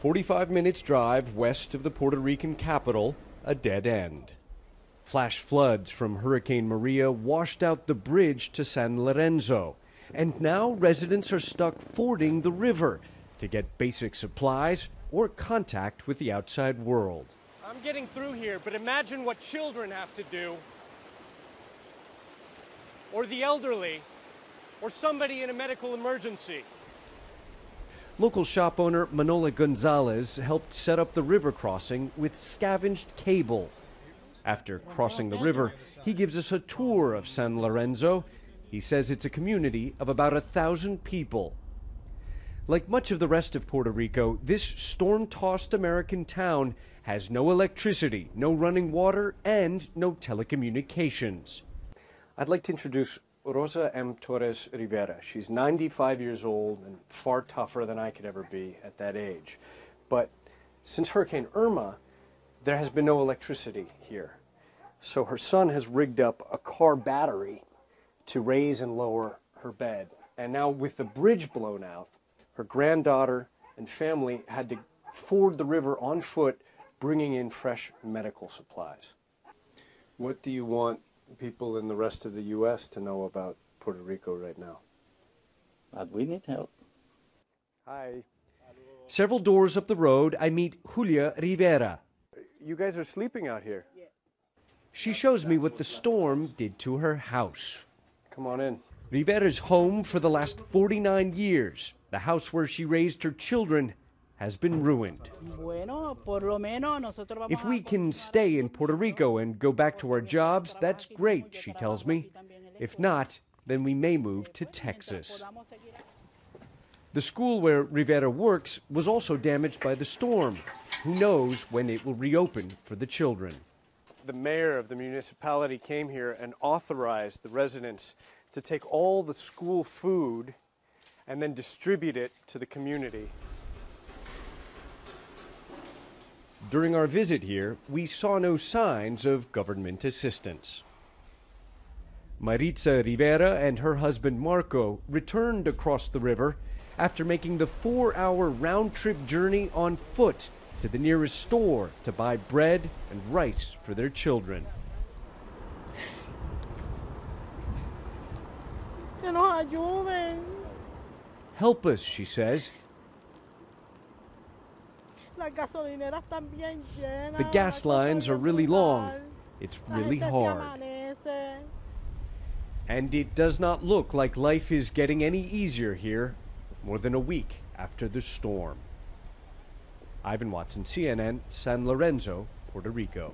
45 minutes drive west of the Puerto Rican capital, a dead end. Flash floods from Hurricane Maria washed out the bridge to San Lorenzo, and now residents are stuck fording the river to get basic supplies or contact with the outside world. I'm getting through here, but imagine what children have to do, or the elderly, or somebody in a medical emergency. Local shop owner Manola Gonzalez helped set up the river crossing with scavenged cable. After crossing the river, he gives us a tour of San Lorenzo. He says it's a community of about 1,000 people. Like much of the rest of Puerto Rico, this storm-tossed American town has no electricity, no running water, and no telecommunications. I'd like to introduce Rosa M. Torres Rivera. She's 95 years old and far tougher than I could ever be at that age. But since Hurricane Irma, there has been no electricity here. So her son has rigged up a car battery to raise and lower her bed. And now with the bridge blown out, her granddaughter and family had to ford the river on foot, bringing in fresh medical supplies. What do you want people in the rest of the U.S. to know about Puerto Rico right now? We need help. Hi. Several doors up the road, I meet Julia Rivera. You guys are sleeping out here. Yeah. She shows me what the storm did to her house. Come on in. Rivera's home for the last 49 years. The house where she raised her children has been ruined. If we can stay in Puerto Rico and go back to our jobs, that's great, she tells me. If not, then we may move to Texas. The school where Rivera works was also damaged by the storm. Who knows when it will reopen for the children? The mayor of the municipality came here and authorized the residents to take all the school food and then distribute it to the community. During our visit here, we saw no signs of government assistance. Maritza Rivera and her husband Marco returned across the river after making the 4-hour round-trip journey on foot to the nearest store to buy bread and rice for their children. Help us, she says. The gas lines are really long. It's really hard. And it does not look like life is getting any easier here more than a week after the storm. Ivan Watson, CNN, San Lorenzo, Puerto Rico.